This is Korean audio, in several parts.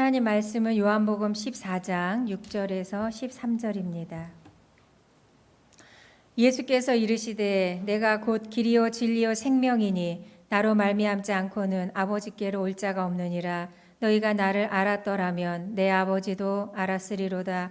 하나님 말씀은 요한복음 14장 6절에서 13절입니다. 예수께서 이르시되 내가 곧 길이요 진리요 생명이니 나로 말미암지 않고는 아버지께로 올 자가 없느니라. 너희가 나를 알았더라면 내 아버지도 알았으리로다.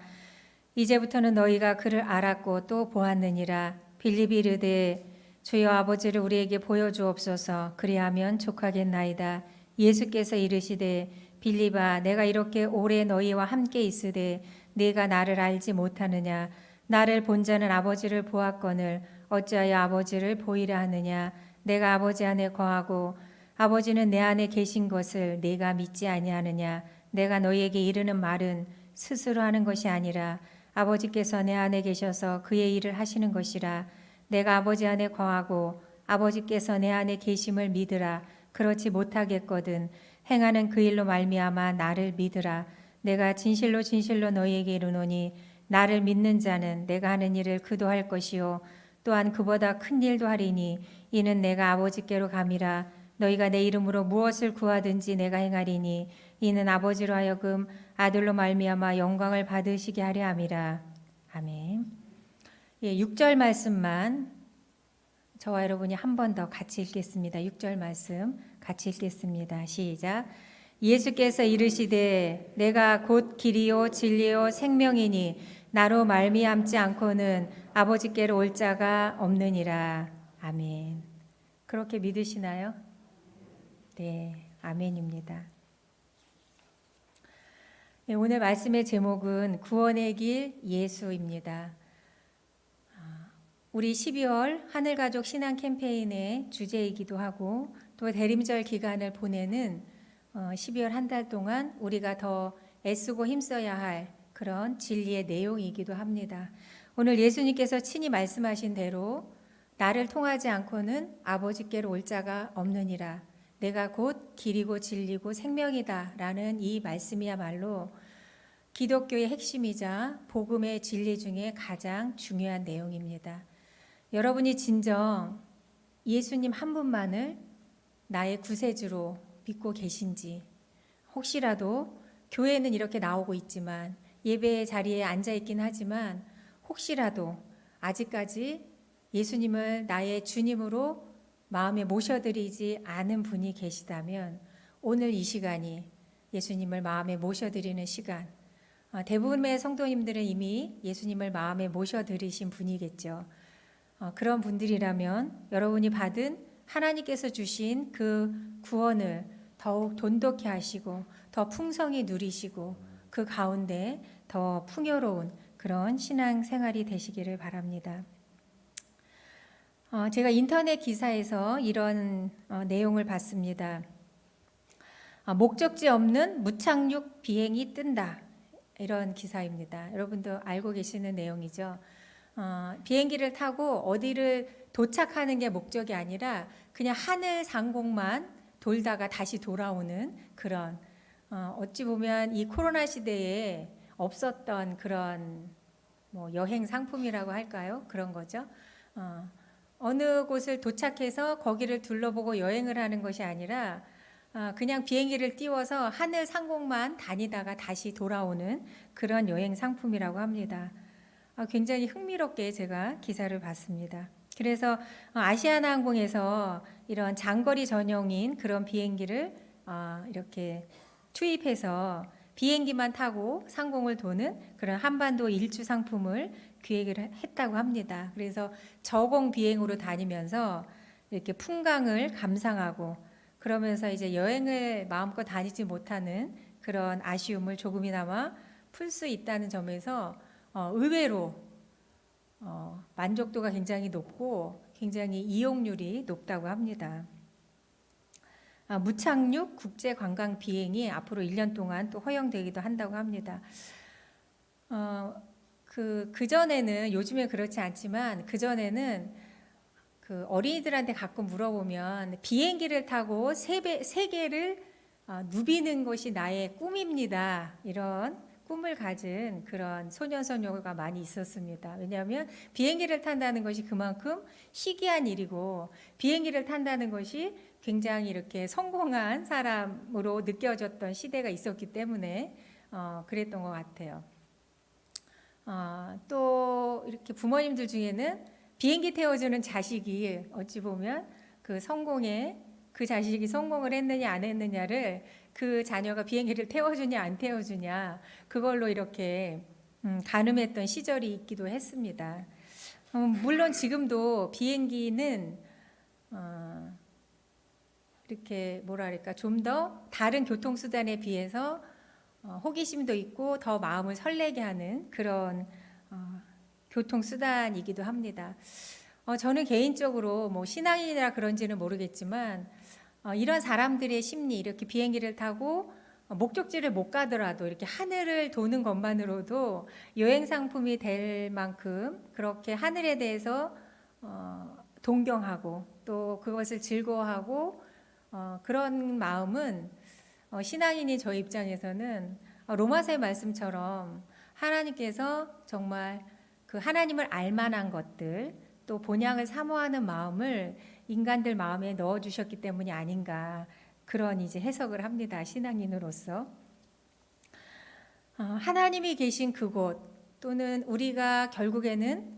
이제부터는 너희가 그를 알았고 또 보았느니라. 빌립이 이르되 주여 아버지를 우리에게 보여주옵소서. 그리하면 족하겠나이다. 예수께서 이르시되 빌립아 내가 이렇게 오래 너희와 함께 있으되 네가 나를 알지 못하느냐. 나를 본 자는 아버지를 보았거늘 어찌하여 아버지를 보이라 하느냐. 내가 아버지 안에 거하고 아버지는 내 안에 계신 것을 네가 믿지 아니하느냐. 내가 너희에게 이르는 말은 스스로 하는 것이 아니라 아버지께서 내 안에 계셔서 그의 일을 하시는 것이라. 내가 아버지 안에 거하고 아버지께서 내 안에 계심을 믿으라. 그렇지 못하겠거든 행하는 그 일로 말미암아 나를 믿으라. 내가 진실로 진실로 너희에게 이르노니 나를 믿는 자는 내가 하는 일을 그도 할 것이요 또한 그보다 큰 일도 하리니 이는 내가 아버지께로 감이라. 너희가 내 이름으로 무엇을 구하든지 내가 행하리니 이는 아버지로 하여금 아들로 말미암아 영광을 받으시게 하려 함이라. 아멘. 6절 말씀만 저와 여러분이 한 번 더 같이 읽겠습니다. 6절 말씀 같이 읽겠습니다. 시작. 예수께서 이르시되 내가 곧 길이요 진리요 생명이니 나로 말미암지 않고는 아버지께로 올 자가 없느니라. 아멘. 그렇게 믿으시나요? 네, 아멘입니다. 네, 오늘 말씀의 제목은 구원의 길 예수입니다. 우리 12월 하늘가족 신앙 캠페인의 주제이기도 하고 또 대림절 기간을 보내는 12월 한 달 동안 우리가 더 애쓰고 힘써야 할 그런 진리의 내용이기도 합니다. 오늘 예수님께서 친히 말씀하신 대로 나를 통하지 않고는 아버지께로 올 자가 없느니라. 내가 곧 길이고 진리고 생명이다 라는 이 말씀이야말로 기독교의 핵심이자 복음의 진리 중에 가장 중요한 내용입니다. 여러분이 진정 예수님 한 분만을 나의 구세주로 믿고 계신지, 혹시라도 교회는 이렇게 나오고 있지만 예배의 자리에 앉아 있긴 하지만 혹시라도 아직까지 예수님을 나의 주님으로 마음에 모셔드리지 않은 분이 계시다면 오늘 이 시간이 예수님을 마음에 모셔드리는 시간. 대부분의 성도님들은 이미 예수님을 마음에 모셔드리신 분이겠죠. 그런 분들이라면 여러분이 받은 하나님께서 주신 그 구원을 더욱 돈독히 하시고 더 풍성히 누리시고 그 가운데 더 풍요로운 그런 신앙 생활이 되시기를 바랍니다. 제가 인터넷 기사에서 이런 내용을 봤습니다. 목적지 없는 무착륙 비행이 뜬다. 이런 기사입니다. 여러분도 알고 계시는 내용이죠. 비행기를 타고 어디를 도착하는 게 목적이 아니라 그냥 하늘 상공만 돌다가 다시 돌아오는 그런 어찌 보면 이 코로나 시대에 없었던 그런 여행 상품이라고 할까요? 그런 거죠. 어느 곳을 도착해서 거기를 둘러보고 여행을 하는 것이 아니라 그냥 비행기를 띄워서 하늘 상공만 다니다가 다시 돌아오는 그런 여행 상품이라고 합니다. 굉장히 흥미롭게 제가 기사를 봤습니다. 그래서 아시아나항공에서 이런 장거리 전용인 그런 비행기를 이렇게 투입해서 비행기만 타고 상공을 도는 그런 한반도 일주 상품을 기획을 했다고 합니다. 그래서 저공 비행으로 다니면서 이렇게 풍광을 감상하고 그러면서 이제 여행을 마음껏 다니지 못하는 그런 아쉬움을 조금이나마 풀 수 있다는 점에서 의외로 만족도가 굉장히 높고 굉장히 이용률이 높다고 합니다. 무착륙 국제 관광 비행이 앞으로 1년 동안 또 허용되기도 한다고 합니다. 그전에는 요즘에 그렇지 않지만 그전에는 그 어린이들한테 가끔 물어보면 비행기를 타고 세계를 누비는 것이 나의 꿈입니다. 이런 꿈을 가진 그런 소년소녀가 많이 있었습니다. 왜냐하면 비행기를 탄다는 것이 그만큼 희귀한 일이고 비행기를 탄다는 것이 굉장히 이렇게 성공한 사람으로 느껴졌던 시대가 있었기 때문에 그랬던 것 같아요. 또 이렇게 부모님들 중에는 비행기 태워주는 자식이 어찌 보면 그 자식이 성공을 했느냐 안 했느냐를 그 자녀가 비행기를 태워주냐 안 태워주냐 그걸로 이렇게 가늠했던 시절이 있기도 했습니다. 물론 지금도 비행기는 이렇게 뭐랄까 좀 더 다른 교통수단에 비해서 호기심도 있고 더 마음을 설레게 하는 그런 교통수단이기도 합니다. 저는 개인적으로 뭐 신앙인이라 그런지는 모르겠지만 이런 사람들의 심리, 이렇게 비행기를 타고 목적지를 못 가더라도 이렇게 하늘을 도는 것만으로도 여행 상품이 될 만큼 그렇게 하늘에 대해서 동경하고 또 그것을 즐거워하고 그런 마음은 신앙인이 저 입장에서는 로마서의 말씀처럼 하나님께서 정말 그 하나님을 알만한 것들 또 본향을 사모하는 마음을 인간들 마음에 넣어주셨기 때문이 아닌가 그런 이제 해석을 합니다. 신앙인으로서 하나님이 계신 그곳 또는 우리가 결국에는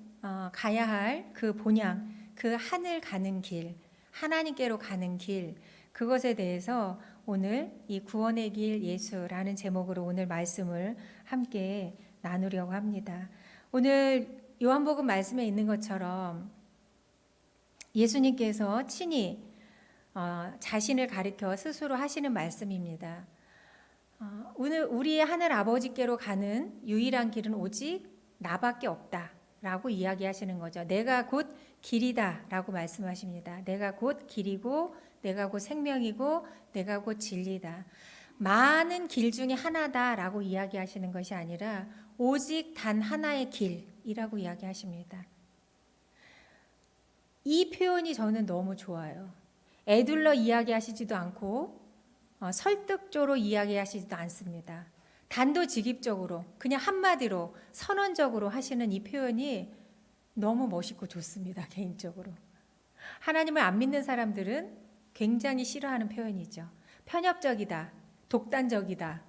가야 할 그 본향, 그 하늘 가는 길, 하나님께로 가는 길 그것에 대해서 오늘 이 구원의 길 예수라는 제목으로 오늘 말씀을 함께 나누려고 합니다. 오늘 요한복음 말씀에 있는 것처럼 예수님께서 친히 자신을 가리켜 스스로 하시는 말씀입니다. 오늘 우리의 하늘 아버지께로 가는 유일한 길은 오직 나밖에 없다라고 이야기하시는 거죠. 내가 곧 길이다라고 말씀하십니다. 내가 곧 길이고 내가 곧 생명이고 내가 곧 진리다. 많은 길 중에 하나다라고 이야기하시는 것이 아니라 오직 단 하나의 길이라고 이야기하십니다. 이 표현이 저는 너무 좋아요. 애둘러 이야기하시지도 않고 설득적으로 이야기하시지도 않습니다. 단도직입적으로 그냥 한마디로 선언적으로 하시는 이 표현이 너무 멋있고 좋습니다. 개인적으로. 하나님을 안 믿는 사람들은 굉장히 싫어하는 표현이죠. 편협적이다, 독단적이다,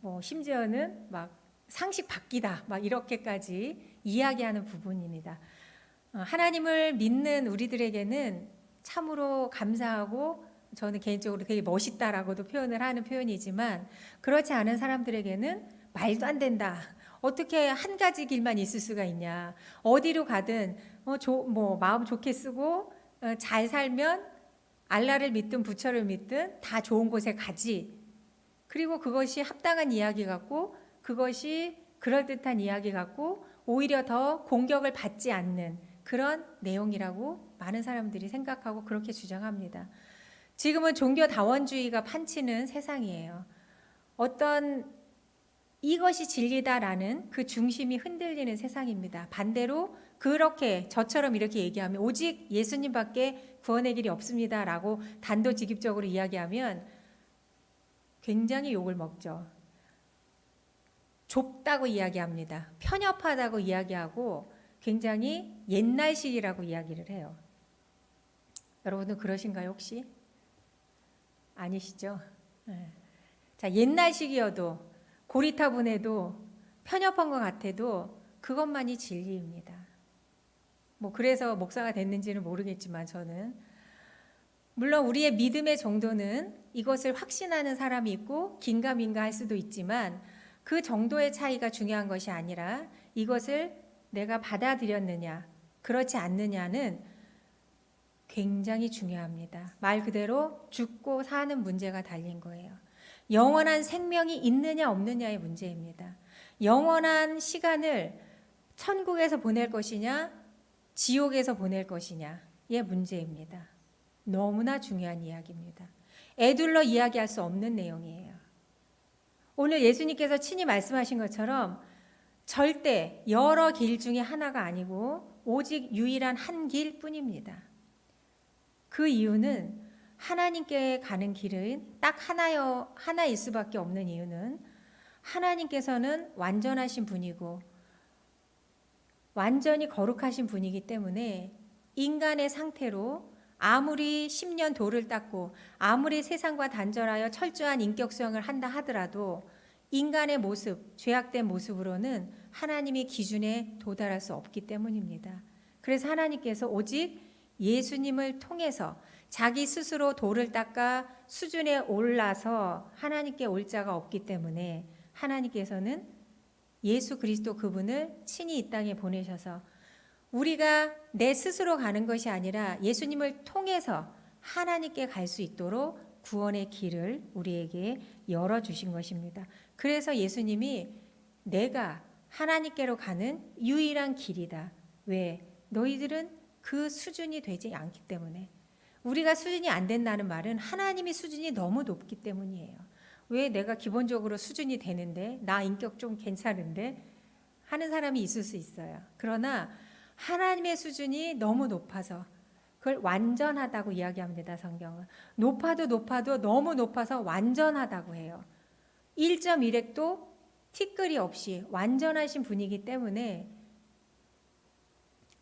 뭐 심지어는 막 상식 바뀌다, 막 이렇게까지 이야기하는 부분입니다. 하나님을 믿는 우리들에게는 참으로 감사하고 저는 개인적으로 되게 멋있다라고도 표현을 하는 표현이지만 그렇지 않은 사람들에게는 말도 안 된다. 어떻게 한 가지 길만 있을 수가 있냐. 어디로 가든 마음 좋게 쓰고 잘 살면 알라를 믿든 부처를 믿든 다 좋은 곳에 가지. 그리고 그것이 합당한 이야기 같고 그것이 그럴듯한 이야기 같고 오히려 더 공격을 받지 않는 그런 내용이라고 많은 사람들이 생각하고 그렇게 주장합니다. 지금은 종교다원주의가 판치는 세상이에요. 어떤 이것이 진리다라는 그 중심이 흔들리는 세상입니다. 반대로 그렇게 저처럼 이렇게 얘기하면 오직 예수님밖에 구원의 길이 없습니다라고 단도직입적으로 이야기하면 굉장히 욕을 먹죠. 좁다고 이야기합니다. 편협하다고 이야기하고 굉장히 옛날식이라고 이야기를 해요. 여러분은 그러신가요 혹시? 아니시죠? 네. 자, 옛날식이어도 고리타분해도 편협한 것 같아도 그것만이 진리입니다. 뭐 그래서 목사가 됐는지는 모르겠지만 저는 물론 우리의 믿음의 정도는 이것을 확신하는 사람이 있고 긴가민가 할 수도 있지만 그 정도의 차이가 중요한 것이 아니라 이것을 내가 받아들였느냐 그렇지 않느냐는 굉장히 중요합니다. 말 그대로 죽고 사는 문제가 달린 거예요. 영원한 생명이 있느냐 없느냐의 문제입니다. 영원한 시간을 천국에서 보낼 것이냐 지옥에서 보낼 것이냐의 문제입니다. 너무나 중요한 이야기입니다. 애둘러 이야기할 수 없는 내용이에요. 오늘 예수님께서 친히 말씀하신 것처럼 절대 여러 길 중에 하나가 아니고 오직 유일한 한 길뿐입니다. 그 이유는 하나님께 가는 길은 딱 하나일 수밖에 없는 이유는 하나님께서는 완전하신 분이고 완전히 거룩하신 분이기 때문에 인간의 상태로 아무리 10년 도를 닦고 아무리 세상과 단절하여 철저한 인격수양을 한다 하더라도 인간의 모습, 죄악된 모습으로는 하나님의 기준에 도달할 수 없기 때문입니다. 그래서 하나님께서 오직 예수님을 통해서 자기 스스로 도를 닦아 수준에 올라서 하나님께 올 자가 없기 때문에 하나님께서는 예수 그리스도 그분을 친히 이 땅에 보내셔서 우리가 내 스스로 가는 것이 아니라 예수님을 통해서 하나님께 갈 수 있도록 구원의 길을 우리에게 열어주신 것입니다. 그래서 예수님이 내가 하나님께로 가는 유일한 길이다. 왜? 너희들은 그 수준이 되지 않기 때문에. 우리가 수준이 안 된다는 말은 하나님이 수준이 너무 높기 때문이에요. 왜 내가 기본적으로 수준이 되는데 나 인격 좀 괜찮은데 하는 사람이 있을 수 있어요. 그러나 하나님의 수준이 너무 높아서 그걸 완전하다고 이야기합니다. 성경은. 높아도 너무 높아서 완전하다고 해요. 1.1획도 티끌이 없이 완전하신 분이기 때문에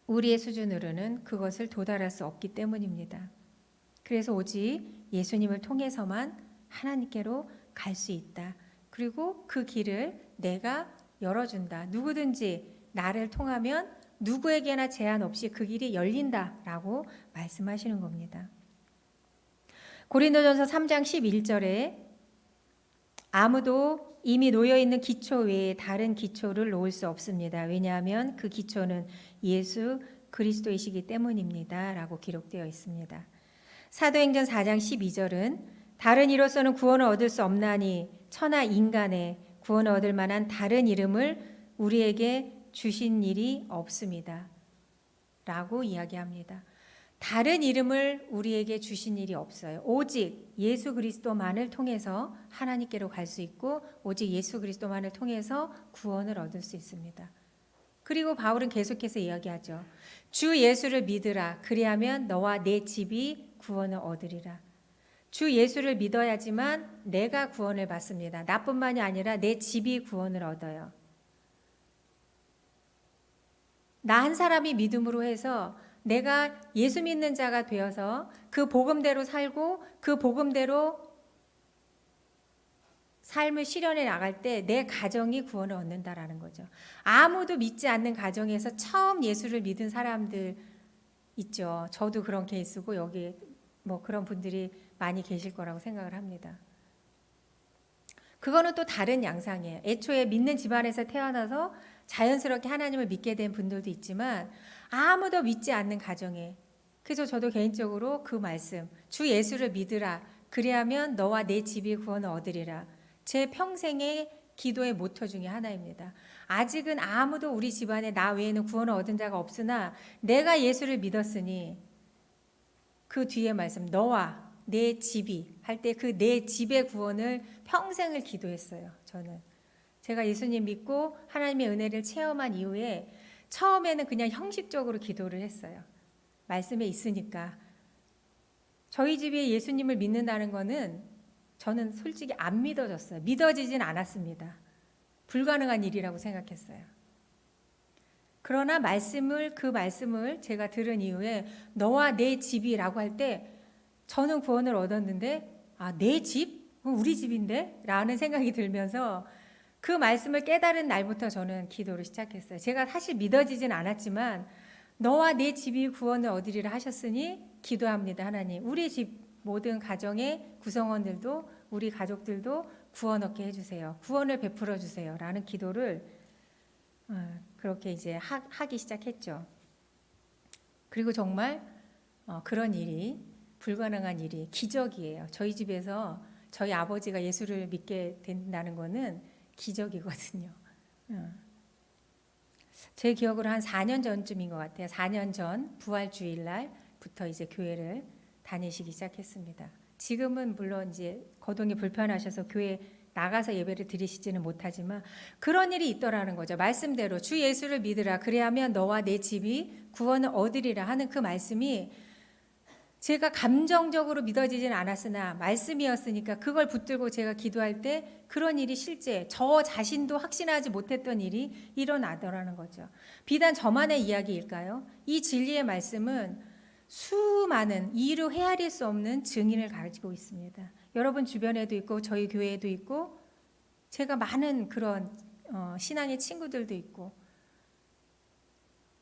우리의 수준으로는 그것을 도달할 수 없기 때문입니다. 그래서 오직 예수님을 통해서만 하나님께로 갈 수 있다. 그리고 그 길을 내가 열어준다. 누구든지 나를 통하면 누구에게나 제한 없이 그 길이 열린다라고 말씀하시는 겁니다. 고린도전서 3장 11절에 아무도 이미 놓여있는 기초 외에 다른 기초를 놓을 수 없습니다. 왜냐하면 그 기초는 예수 그리스도이시기 때문입니다. 라고 기록되어 있습니다. 사도행전 4장 12절은 다른 이로서는 구원을 얻을 수 없나니 천하 인간의 구원을 얻을 만한 다른 이름을 우리에게 주신 일이 없습니다. 라고 이야기합니다. 다른 이름을 우리에게 주신 일이 없어요. 오직 예수 그리스도만을 통해서 하나님께로 갈 수 있고 오직 예수 그리스도만을 통해서 구원을 얻을 수 있습니다. 그리고 바울은 계속해서 이야기하죠. 주 예수를 믿으라. 그리하면 너와 내 집이 구원을 얻으리라. 주 예수를 믿어야지만 내가 구원을 받습니다. 나뿐만이 아니라 내 집이 구원을 얻어요. 나 한 사람이 믿음으로 해서 내가 예수 믿는 자가 되어서 그 복음대로 살고 그 복음대로 삶을 실현해 나갈 때 내 가정이 구원을 얻는다라는 거죠. 아무도 믿지 않는 가정에서 처음 예수를 믿은 사람들 있죠. 저도 그런 케이스고 여기 뭐 그런 분들이 많이 계실 거라고 생각을 합니다. 그거는 또 다른 양상이에요. 애초에 믿는 집안에서 태어나서 자연스럽게 하나님을 믿게 된 분들도 있지만 아무도 믿지 않는 가정에 그래서 저도 개인적으로 그 말씀 주 예수를 믿으라 그리하면 너와 내 집이 구원을 얻으리라 제 평생의 기도의 모토 중에 하나입니다. 아직은 아무도 우리 집안에 나 외에는 구원을 얻은 자가 없으나 내가 예수를 믿었으니 그 뒤에 말씀 너와 내 집이 할 때 그 내 집의 구원을 평생을 기도했어요. 저는 제가 예수님 믿고 하나님의 은혜를 체험한 이후에 처음에는 그냥 형식적으로 기도를 했어요. 말씀에 있으니까. 저희 집에 예수님을 믿는다는 거는 저는 솔직히 안 믿어졌어요. 믿어지진 않았습니다. 불가능한 일이라고 생각했어요. 그러나 그 말씀을 제가 들은 이후에 너와 내 집이라고 할 때 저는 구원을 얻었는데 내 집? 우리 집인데? 라는 생각이 들면서 그 말씀을 깨달은 날부터 저는 기도를 시작했어요. 제가 사실 믿어지진 않았지만 너와 내 집이 구원을 얻으리라 하셨으니 기도합니다. 하나님 우리 집 모든 가정의 구성원들도 우리 가족들도 구원 얻게 해주세요. 구원을 베풀어 주세요. 라는 기도를 그렇게 이제 하기 시작했죠. 그리고 정말 그런 일이 불가능한 일이 기적이에요. 저희 집에서 저희 아버지가 예수를 믿게 된다는 거는 기적이거든요. 제 기억으로 한 4년 전쯤인 것 같아요. 4년 전 부활주일날부터 이제 교회를 다니시기 시작했습니다. 지금은 물론 이제 거동이 불편하셔서 교회 나가서 예배를 드리시지는 못하지만 그런 일이 있더라는 거죠. 말씀대로 주 예수를 믿으라 그리하면 너와 내 집이 구원을 얻으리라 하는 그 말씀이 제가 감정적으로 믿어지진 않았으나 말씀이었으니까 그걸 붙들고 제가 기도할 때 그런 일이 실제 저 자신도 확신하지 못했던 일이 일어나더라는 거죠. 비단 저만의 이야기일까요? 이 진리의 말씀은 수많은 이루 헤아릴 수 없는 증인을 가지고 있습니다. 여러분 주변에도 있고 저희 교회에도 있고 제가 많은 그런 신앙의 친구들도 있고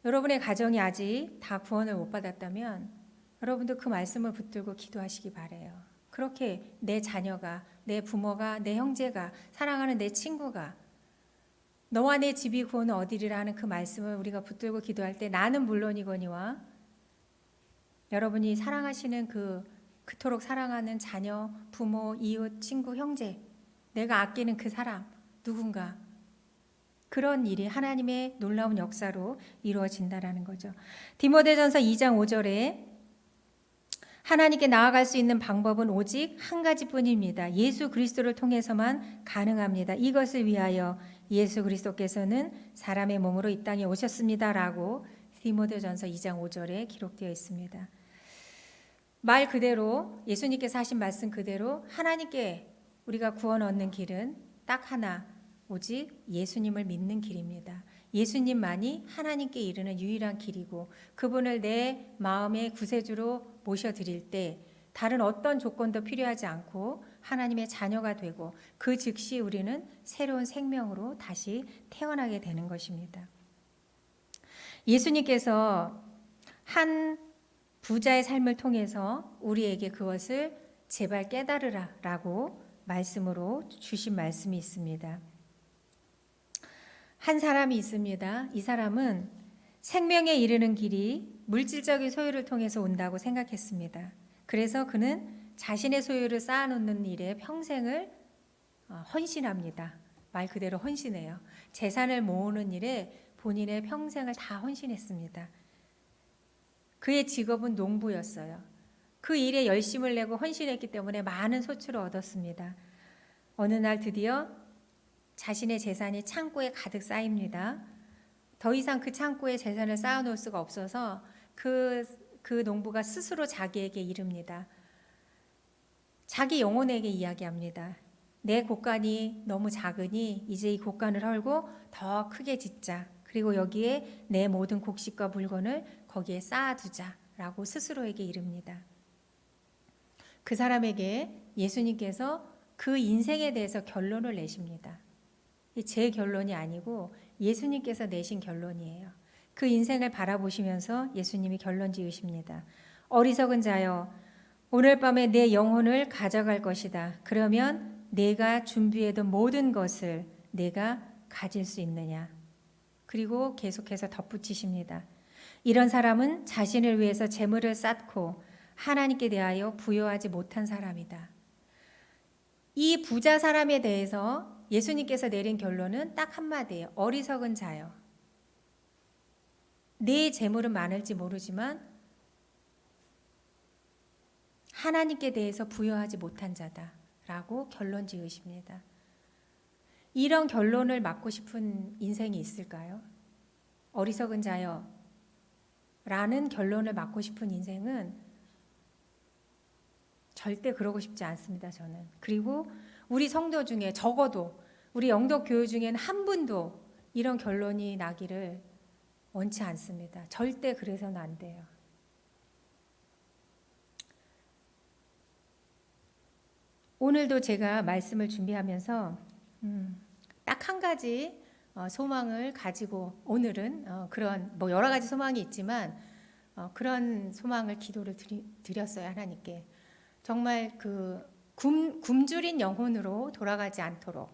여러분의 가정이 아직 다 구원을 못 받았다면 여러분도 그 말씀을 붙들고 기도하시기 바라요. 그렇게 내 자녀가, 내 부모가, 내 형제가, 사랑하는 내 친구가 너와 내 집이 구원을 얻으리라 하는 그 말씀을 우리가 붙들고 기도할 때 나는 물론이거니와 여러분이 사랑하시는 그토록 사랑하는 자녀, 부모, 이웃, 친구, 형제, 내가 아끼는 그 사람, 누군가 그런 일이 하나님의 놀라운 역사로 이루어진다라는 거죠. 디모데전서 2장 5절에 하나님께 나아갈 수 있는 방법은 오직 한 가지뿐입니다. 예수 그리스도를 통해서만 가능합니다. 이것을 위하여 예수 그리스도께서는 사람의 몸으로 이 땅에 오셨습니다라고 디모데전서 2장 5절에 기록되어 있습니다. 말 그대로 예수님께서 하신 말씀 그대로 하나님께 우리가 구원 얻는 길은 딱 하나, 오직 예수님을 믿는 길입니다. 예수님만이 하나님께 이르는 유일한 길이고 그분을 내 마음의 구세주로 모셔드릴 때 다른 어떤 조건도 필요하지 않고 하나님의 자녀가 되고 그 즉시 우리는 새로운 생명으로 다시 태어나게 되는 것입니다. 예수님께서 한 부자의 삶을 통해서 우리에게 그것을 제발 깨달으라 라고 말씀으로 주신 말씀이 있습니다. 한 사람이 있습니다. 이 사람은 생명에 이르는 길이 물질적인 소유를 통해서 온다고 생각했습니다. 그래서 그는 자신의 소유를 쌓아놓는 일에 평생을 헌신합니다. 말 그대로 헌신해요. 재산을 모으는 일에 본인의 평생을 다 헌신했습니다. 그의 직업은 농부였어요. 그 일에 열심을 내고 헌신했기 때문에 많은 소출을 얻었습니다. 어느 날 드디어 자신의 재산이 창고에 가득 쌓입니다. 더 이상 그 창고에 재산을 쌓아놓을 수가 없어서 그 농부가 스스로 자기에게 이릅니다. 자기 영혼에게 이야기합니다. 내 곳간이 너무 작으니 이제 이 곳간을 헐고 더 크게 짓자. 그리고 여기에 내 모든 곡식과 물건을 거기에 쌓아두자라고 스스로에게 이릅니다. 그 사람에게 예수님께서 그 인생에 대해서 결론을 내십니다. 제 결론이 아니고 예수님께서 내신 결론이에요. 그 인생을 바라보시면서 예수님이 결론 지으십니다. 어리석은 자여, 오늘 밤에 내 영혼을 가져갈 것이다. 그러면 내가 준비해둔 모든 것을 내가 가질 수 있느냐. 그리고 계속해서 덧붙이십니다. 이런 사람은 자신을 위해서 재물을 쌓고 하나님께 대하여 부여하지 못한 사람이다. 이 부자 사람에 대해서 예수님께서 내린 결론은 딱 한마디예요. 어리석은 자요. 네 재물은 많을지 모르지만 하나님께 대해서 부여하지 못한 자다라고 결론 지으십니다. 이런 결론을 맞고 싶은 인생이 있을까요? 어리석은 자요 라는 결론을 맞고 싶은 인생은 절대 그러고 싶지 않습니다. 저는. 그리고 우리 성도 중에 적어도 우리 영덕 교회 중에는 한 분도 이런 결론이 나기를 원치 않습니다. 절대 그래서는 안 돼요. 오늘도 제가 말씀을 준비하면서 딱 한 가지 소망을 가지고 오늘은 그런 여러 가지 소망이 있지만 그런 소망을 기도를 드렸어요. 하나님께. 정말 그 굶주린 영혼으로 돌아가지 않도록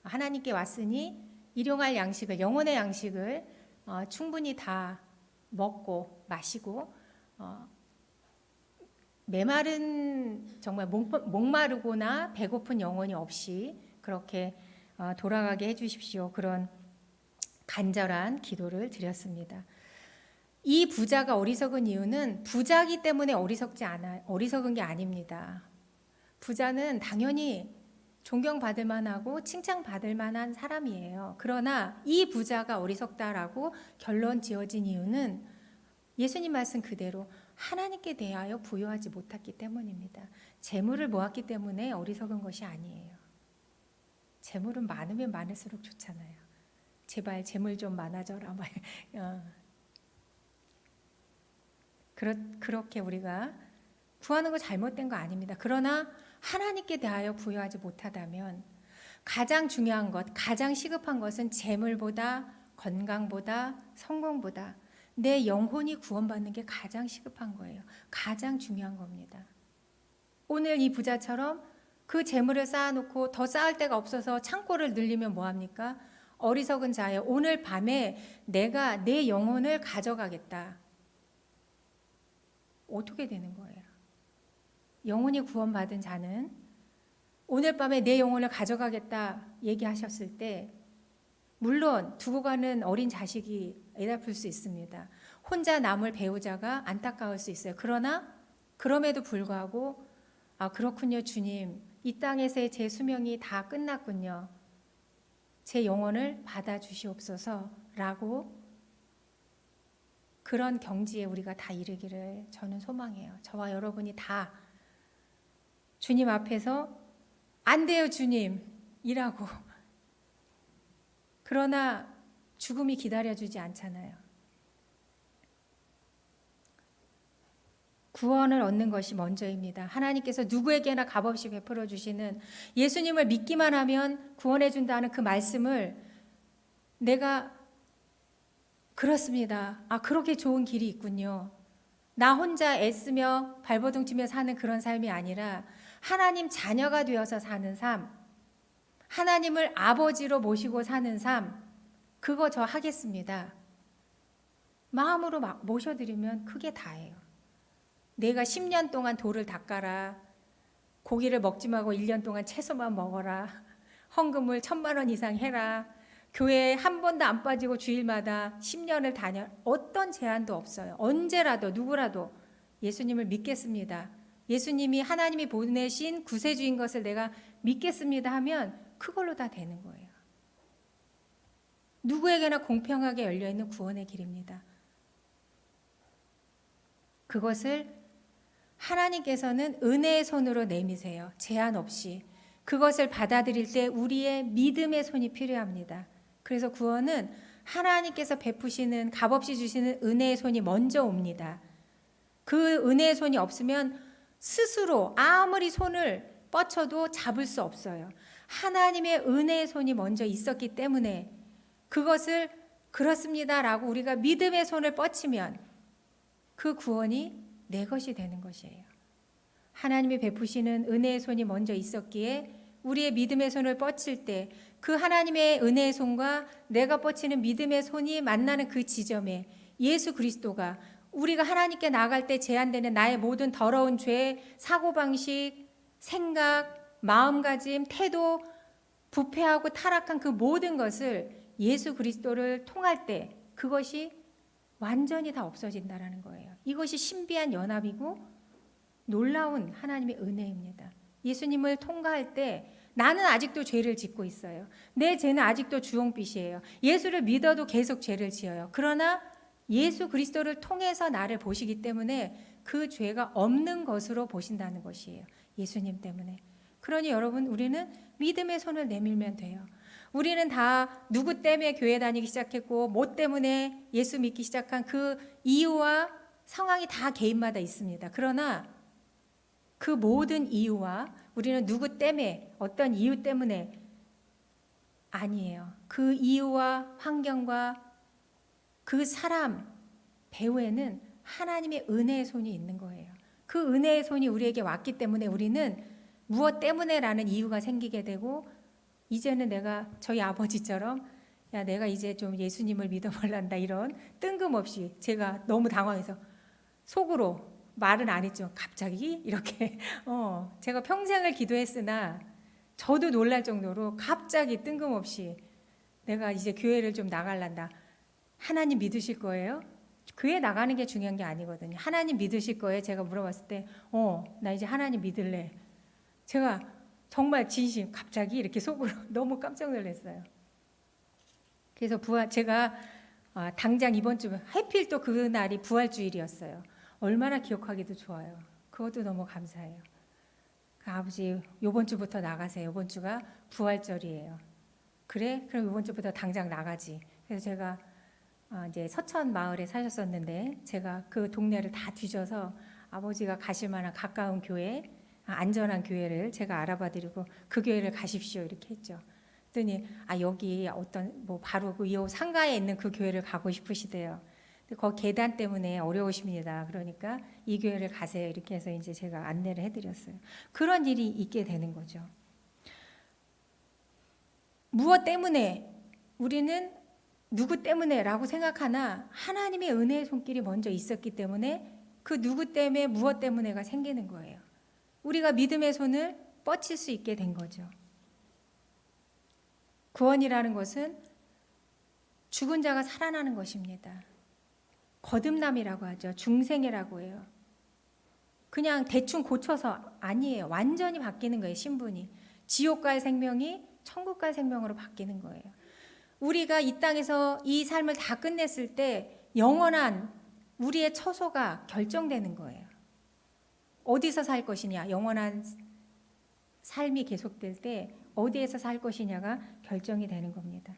하나님께 왔으니 일용할 양식을, 영혼의 양식을 충분히 다 먹고 마시고 메마른 정말 목마르거나 배고픈 영혼이 없이 그렇게 돌아가게 해주십시오. 그런 간절한 기도를 드렸습니다. 이 부자가 어리석은 이유는 부자기 때문에 어리석은 게 아닙니다. 부자는 당연히 존경받을 만하고 칭찬받을 만한 사람이에요. 그러나 이 부자가 어리석다라고 결론 지어진 이유는 예수님 말씀 그대로 하나님께 대하여 부여하지 못했기 때문입니다. 재물을 모았기 때문에 어리석은 것이 아니에요. 재물은 많으면 많을수록 좋잖아요. 제발 재물 좀 많아져라. 그렇게 우리가 구하는 거 잘못된 거 아닙니다. 그러나 하나님께 대하여 부여하지 못하다면 가장 중요한 것, 가장 시급한 것은 재물보다 건강보다 성공보다 내 영혼이 구원받는 게 가장 시급한 거예요. 가장 중요한 겁니다. 오늘 이 부자처럼 그 재물을 쌓아놓고 더 쌓을 데가 없어서 창고를 늘리면 뭐합니까? 어리석은 자여, 오늘 밤에 내가 내 영혼을 가져가겠다. 어떻게 되는 거예요? 영혼이 구원받은 자는 오늘 밤에 내 영혼을 가져가겠다 얘기하셨을 때 물론 두고 가는 어린 자식이 애달플 수 있습니다. 혼자 남을 배우자가 안타까울 수 있어요. 그러나 그럼에도 불구하고 그렇군요 주님, 이 땅에서의 제 수명이 다 끝났군요. 제 영혼을 받아주시옵소서 라고 그런 경지에 우리가 다 이르기를 저는 소망해요. 저와 여러분이 다 주님 앞에서 안 돼요 주님 이라고, 그러나 죽음이 기다려주지 않잖아요. 구원을 얻는 것이 먼저입니다. 하나님께서 누구에게나 값없이 베풀어 주시는, 예수님을 믿기만 하면 구원해 준다는 그 말씀을 내가 그렇습니다. 그렇게 좋은 길이 있군요. 나 혼자 애쓰며 발버둥 치며 사는 그런 삶이 아니라 하나님 자녀가 되어서 사는 삶, 하나님을 아버지로 모시고 사는 삶, 그거 저 하겠습니다. 마음으로 모셔드리면 그게 다예요. 내가 10년 동안 돌을 닦아라, 고기를 먹지 말고 1년 동안 채소만 먹어라, 헌금을 1,000만 원 이상 해라, 교회에 한 번도 안 빠지고 주일마다 10년을 다녀, 어떤 제한도 없어요. 언제라도 누구라도 예수님을 믿겠습니다, 예수님이 하나님이 보내신 구세주인 것을 내가 믿겠습니다 하면 그걸로 다 되는 거예요. 누구에게나 공평하게 열려있는 구원의 길입니다. 그것을 하나님께서는 은혜의 손으로 내미세요. 제한 없이. 그것을 받아들일 때 우리의 믿음의 손이 필요합니다. 그래서 구원은 하나님께서 베푸시는, 값없이 주시는 은혜의 손이 먼저 옵니다. 그 은혜의 손이 없으면 스스로 아무리 손을 뻗쳐도 잡을 수 없어요. 하나님의 은혜의 손이 먼저 있었기 때문에 그것을 그렇습니다라고 우리가 믿음의 손을 뻗치면 그 구원이 내 것이 되는 것이에요. 하나님이 베푸시는 은혜의 손이 먼저 있었기에 우리의 믿음의 손을 뻗칠 때 그 하나님의 은혜의 손과 내가 뻗치는 믿음의 손이 만나는 그 지점에 예수 그리스도가, 우리가 하나님께 나아갈 때 제한되는 나의 모든 더러운 죄, 사고방식, 생각, 마음가짐, 태도, 부패하고 타락한 그 모든 것을 예수 그리스도를 통할 때 그것이 완전히 다 없어진다라는 거예요. 이것이 신비한 연합이고 놀라운 하나님의 은혜입니다. 예수님을 통과할 때 나는 아직도 죄를 짓고 있어요. 내 죄는 아직도 주홍빛이에요. 예수를 믿어도 계속 죄를 지어요. 그러나 예수 그리스도를 통해서 나를 보시기 때문에 그 죄가 없는 것으로 보신다는 것이에요. 예수님 때문에. 그러니 여러분, 우리는 믿음의 손을 내밀면 돼요. 우리는 다 누구 때문에 교회 다니기 시작했고 뭐 때문에 예수 믿기 시작한 그 이유와 상황이 다 개인마다 있습니다. 그러나 그 모든 이유와 우리는 누구 때문에, 어떤 이유 때문에 아니에요. 그 이유와 환경과 그 사람 배후에는 하나님의 은혜의 손이 있는 거예요. 그 은혜의 손이 우리에게 왔기 때문에 우리는 무엇 때문에라는 이유가 생기게 되고, 이제는 내가 저희 아버지처럼 내가 이제 좀 예수님을 믿어볼란다, 이런 뜬금없이 제가 너무 당황해서 속으로 말은 안 했죠. 갑자기 이렇게 제가 평생을 기도했으나 저도 놀랄 정도로 갑자기 뜬금없이 내가 이제 교회를 좀 나갈란다. 하나님 믿으실 거예요? 교회 나가는 게 중요한 게 아니거든요. 하나님 믿으실 거예요? 제가 물어봤을 때 나 이제 하나님 믿을래. 제가 정말 진심 갑자기 이렇게 속으로 너무 깜짝 놀랐어요. 그래서 제가 당장 이번 주 하필 또 그날이 부활주일이었어요. 얼마나 기억하기도 좋아요. 그것도 너무 감사해요. 아버지 이번 주부터 나가세요. 이번 주가 부활절이에요. 그래? 그럼 이번 주부터 당장 나가지. 그래서 제가 이제 서천 마을에 사셨었는데 제가 그 동네를 다 뒤져서 아버지가 가실 만한 가까운 교회, 안전한 교회를 제가 알아봐드리고 그 교회를 가십시오 이렇게 했죠. 그랬더니 여기 어떤 뭐 바로 그 요 상가에 있는 그 교회를 가고 싶으시대요. 근데 거 계단 때문에 어려우십니다. 그러니까 이 교회를 가세요 이렇게 해서 이제 제가 안내를 해드렸어요. 그런 일이 있게 되는 거죠. 무엇 때문에 우리는 누구 때문에라고 생각하나 하나님의 은혜의 손길이 먼저 있었기 때문에 그 누구 때문에 무엇 때문에가 생기는 거예요. 우리가 믿음의 손을 뻗칠 수 있게 된 거죠. 구원이라는 것은 죽은 자가 살아나는 것입니다. 거듭남이라고 하죠. 중생이라고 해요. 그냥 대충 고쳐서 아니에요. 완전히 바뀌는 거예요. 신분이. 지옥 갈 생명이 천국 갈 생명으로 바뀌는 거예요. 우리가 이 땅에서 이 삶을 다 끝냈을 때 영원한 우리의 처소가 결정되는 거예요. 어디서 살 것이냐, 영원한 삶이 계속될 때 어디에서 살 것이냐가 결정이 되는 겁니다.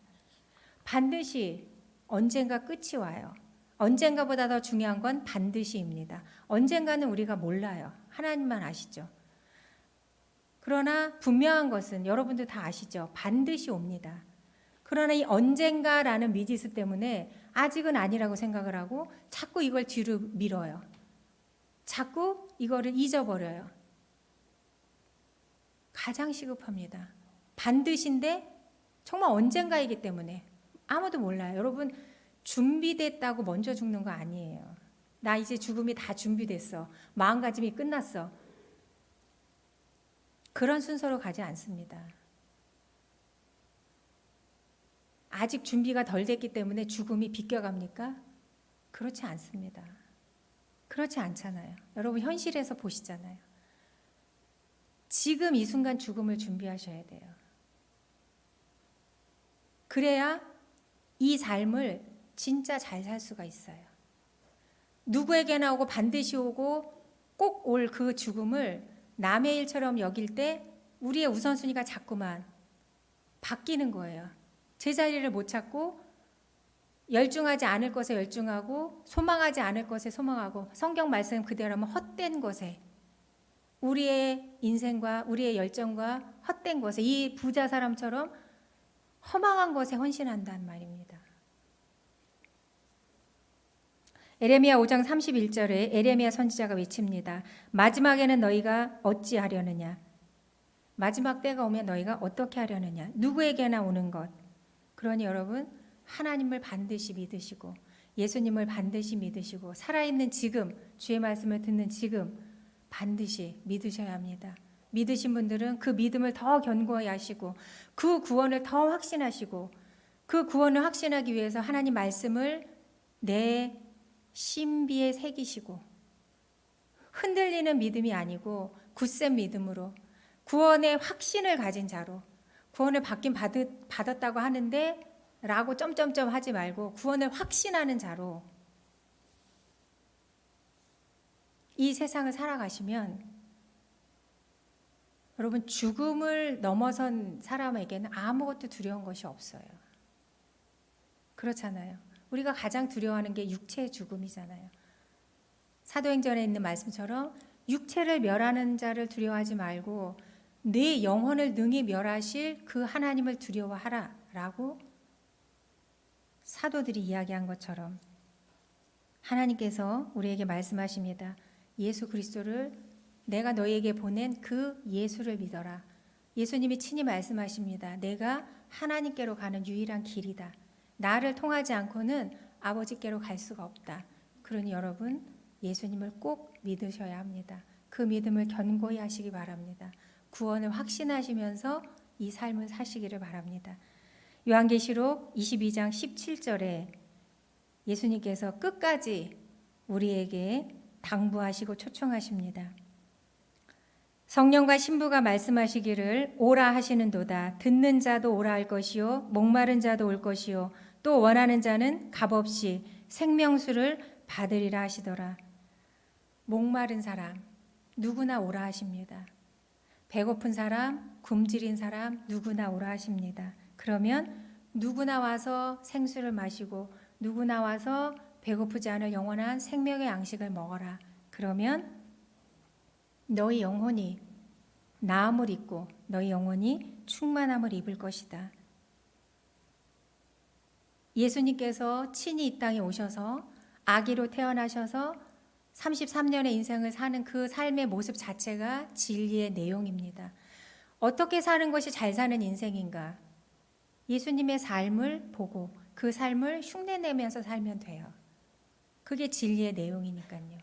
반드시 언젠가 끝이 와요. 언젠가보다 더 중요한 건 반드시입니다. 언젠가는 우리가 몰라요. 하나님만 아시죠. 그러나 분명한 것은 여러분들 다 아시죠. 반드시 옵니다. 그러나 이 언젠가라는 미지수 때문에 아직은 아니라고 생각을 하고 자꾸 이걸 뒤로 밀어요. 자꾸 이거를 잊어버려요. 가장 시급합니다. 반드시인데 정말 언젠가이기 때문에 아무도 몰라요. 여러분 준비됐다고 먼저 죽는 거 아니에요. 나 이제 죽음이 다 준비됐어. 마음가짐이 끝났어. 그런 순서로 가지 않습니다. 아직 준비가 덜 됐기 때문에 죽음이 비껴갑니까? 그렇지 않습니다. 그렇지 않잖아요. 여러분 현실에서 보시잖아요. 지금 이 순간 죽음을 준비하셔야 돼요. 그래야 이 삶을 진짜 잘 살 수가 있어요. 누구에게나 오고 반드시 오고 꼭 올 그 죽음을 남의 일처럼 여길 때 우리의 우선순위가 자꾸만 바뀌는 거예요. 제자리를 못 찾고 열중하지 않을 것에 열중하고 소망하지 않을 것에 소망하고 성경 말씀 그대로면 헛된 것에 우리의 인생과 우리의 열정과 헛된 것에 이 부자 사람처럼 허망한 것에 헌신한다는 말입니다. 에레미야 5장 31절에 에레미야 선지자가 외칩니다. 마지막에는 너희가 어찌하려느냐? 마지막 때가 오면 너희가 어떻게 하려느냐? 누구에게나 오는 것. 그러니 여러분 하나님을 반드시 믿으시고 예수님을 반드시 믿으시고 살아있는 지금 주의 말씀을 듣는 지금 반드시 믿으셔야 합니다. 믿으신 분들은 그 믿음을 더 견고히 하시고 그 구원을 더 확신하시고 그 구원을 확신하기 위해서 하나님 말씀을 내 신비에 새기시고 흔들리는 믿음이 아니고 굳센 믿음으로 구원의 확신을 가진 자로 구원을 받았다고 하는데 라고 점점점 하지 말고 구원을 확신하는 자로 이 세상을 살아가시면 여러분 죽음을 넘어선 사람에게는 아무것도 두려운 것이 없어요. 그렇잖아요. 우리가 가장 두려워하는 게 육체의 죽음이잖아요. 사도행전에 있는 말씀처럼 육체를 멸하는 자를 두려워하지 말고 내 영혼을 능히 멸하실 그 하나님을 두려워하라 라고 사도들이 이야기한 것처럼 하나님께서 우리에게 말씀하십니다. 예수 그리스도를 내가 너희에게 보낸 그 예수를 믿어라. 예수님이 친히 말씀하십니다. 내가 하나님께로 가는 유일한 길이다. 나를 통하지 않고는 아버지께로 갈 수가 없다. 그러니 여러분 예수님을 꼭 믿으셔야 합니다. 그 믿음을 견고히 하시기 바랍니다. 구원을 확신하시면서 이 삶을 사시기를 바랍니다. 요한계시록 22장 17절에 예수님께서 끝까지 우리에게 당부하시고 초청하십니다. 성령과 신부가 말씀하시기를 오라 하시는도다. 듣는 자도 오라 할 것이요 목마른 자도 올 것이요 또 원하는 자는 값없이 생명수를 받으리라 하시더라. 목마른 사람 누구나 오라 하십니다. 배고픈 사람, 굶주린 사람 누구나 오라 하십니다. 그러면 누구나 와서 생수를 마시고 누구나 와서 배고프지 않을 영원한 생명의 양식을 먹어라. 그러면 너희 영혼이 나음을 입고 너희 영혼이 충만함을 입을 것이다. 예수님께서 친히 이 땅에 오셔서 아기로 태어나셔서 33년의 인생을 사는 그 삶의 모습 자체가 진리의 내용입니다. 어떻게 사는 것이 잘 사는 인생인가? 예수님의 삶을 보고 그 삶을 흉내내면서 살면 돼요. 그게 진리의 내용이니까요.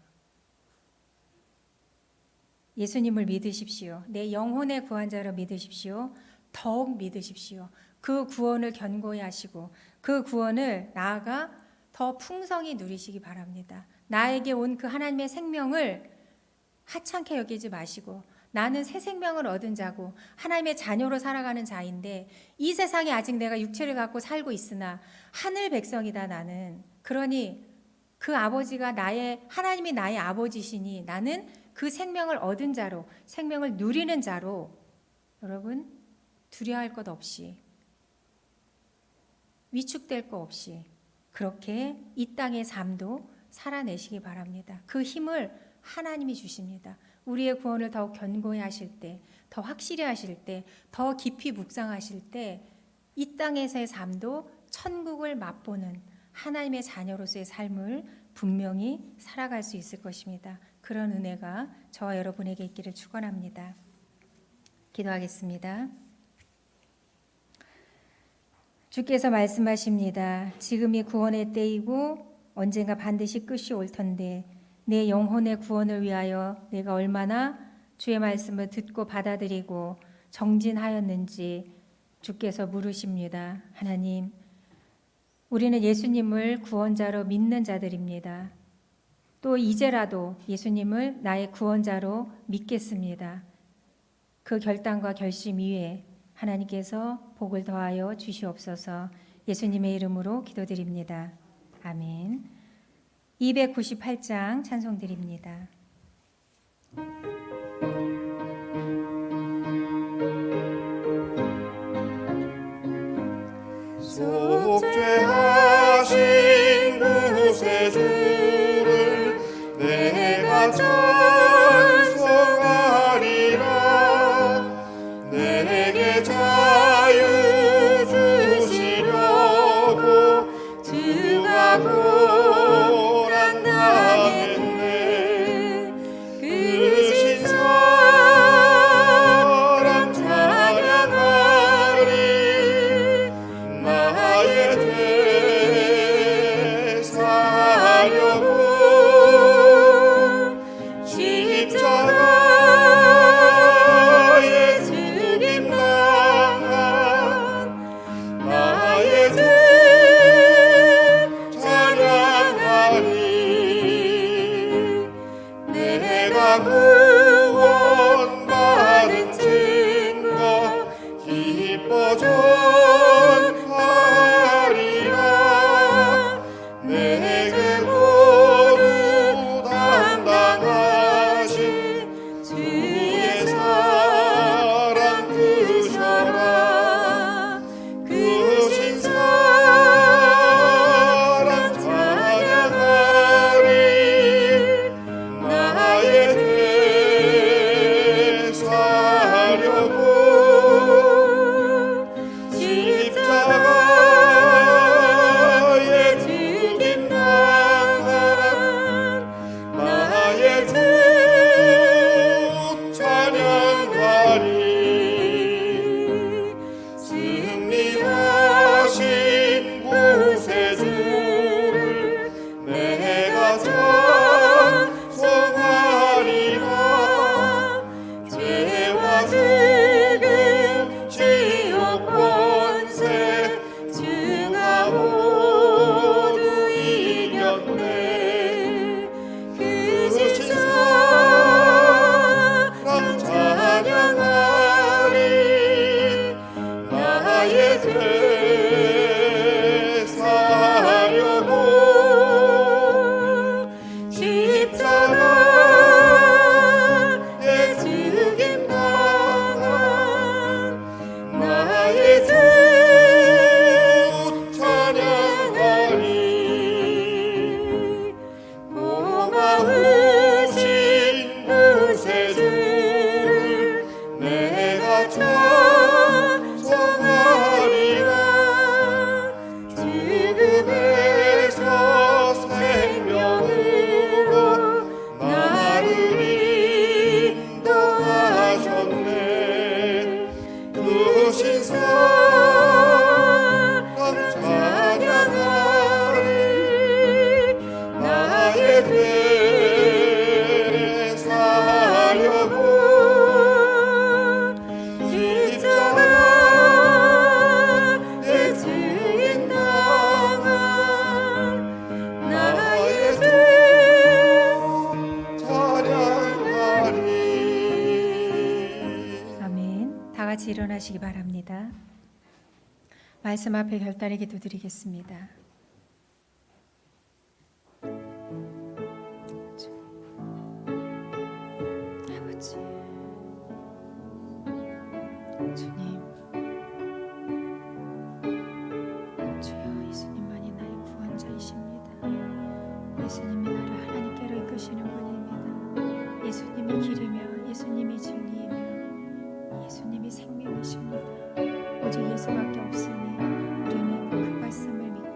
예수님을 믿으십시오. 내 영혼의 구원자로 믿으십시오. 더욱 믿으십시오. 그 구원을 견고히 하시고 그 구원을 나아가 더 풍성히 누리시기 바랍니다. 나에게 온 그 하나님의 생명을 하찮게 여기지 마시고 나는 새 생명을 얻은 자고 하나님의 자녀로 살아가는 자인데 이 세상에 아직 내가 육체를 갖고 살고 있으나 하늘 백성이다 나는. 그러니 그 아버지가 하나님이 나의 아버지시니 나는 그 생명을 얻은 자로 생명을 누리는 자로 여러분 두려워할 것 없이 위축될 것 없이 그렇게 이 땅의 삶도 살아내시기 바랍니다. 그 힘을 하나님이 주십니다. 우리의 구원을 더욱 견고히 하실 때, 더 확실히 하실 때, 더 깊이 묵상하실 때 이 땅에서의 삶도 천국을 맛보는 하나님의 자녀로서의 삶을 분명히 살아갈 수 있을 것입니다. 그런 은혜가 저와 여러분에게 있기를 축원합니다. 기도하겠습니다. 주께서 말씀하십니다. 지금이 구원의 때이고 언젠가 반드시 끝이 올 텐데 내 영혼의 구원을 위하여 내가 얼마나 주의 말씀을 듣고 받아들이고 정진하였는지 주께서 물으십니다. 하나님, 우리는 예수님을 구원자로 믿는 자들입니다. 또 이제라도 예수님을 나의 구원자로 믿겠습니다. 그 결단과 결심 위에 하나님께서 복을 더하여 주시옵소서. 예수님의 이름으로 기도드립니다. 아멘. 298장 찬송드립니다. 속죄하신 구세주를 내가 찬송하리라. 내게 자유 주시려고 주가 고난당했네. 그 신사랑 찬양하리. 나의 죄 사하려고 십자가에 죽임 당한 나의 죄 찬양하리. 내가 구원받은 증거 기뻐 전하리라. 내게 모두 담당하신 주의 사랑 크셔라. 그 신사랑 찬양하리. 나의 죄 사하려고 십자가에 죽임 당한 나의 주 찬양하리. 승리하신 구세주를 내가 찬송하리라. 죄와 죽음 지옥 권세 주가 모두 이겼네. 그 신사랑 찬양하리. 나의 죄 사하려고 십자가에 죽임 당한 나의 주 찬양하리. 일어나시기 바랍니다. 말씀 앞에 결단의 기도 드리겠습니다. 아버지, 주님, 주여, 예수님만이 나의 구원자이십니다. 예수님이 나를 하나님께로 이끄시는 분입니다. 예수님이 길이며 예수님이 진리이며 예수님이 생명이십니다. 오직 예수밖에 없으니 우리는 그 말씀을 믿고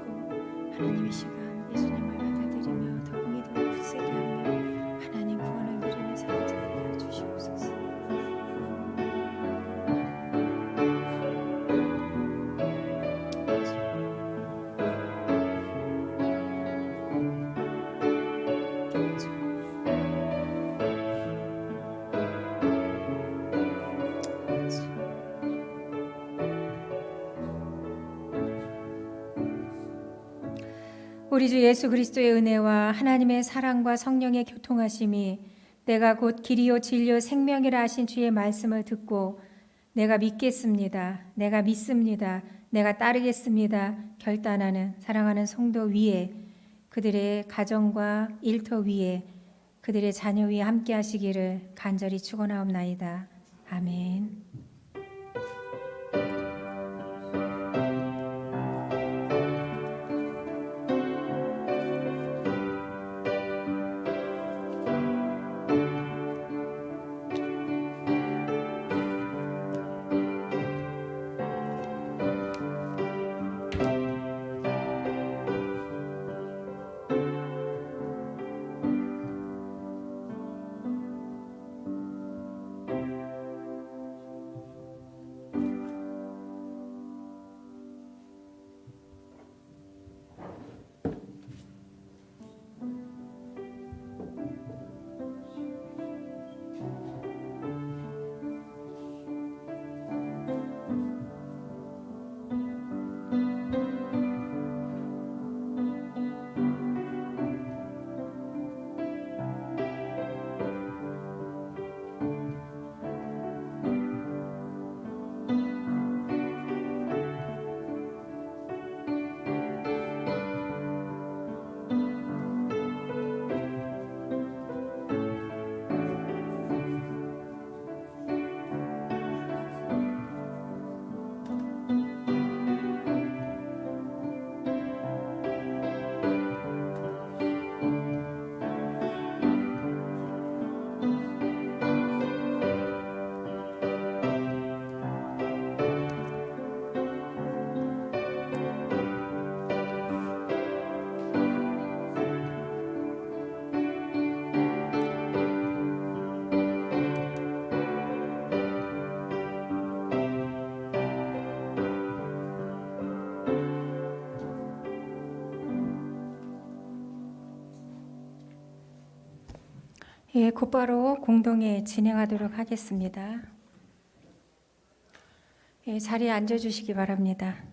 하나님의 시간 예수님을 받아들이며 더욱 믿음을 굳세게 하며 하나님 구원을 누리며 사는 자들이 되어 주시옵소서. 우리 주 예수 그리스도의 은혜와 하나님의 사랑과 성령의 교통하심이 내가 곧 길이요 진리요 생명이라 하신 주의 말씀을 듣고 내가 믿겠습니다. 내가 믿습니다. 내가 따르겠습니다. 결단하는 사랑하는 성도 위에 그들의 가정과 일터 위에 그들의 자녀 위에 함께 하시기를 간절히 축원하옵나이다. 아멘. 예, 곧바로 공동회 진행하도록 하겠습니다. 예, 자리에 앉아주시기 바랍니다.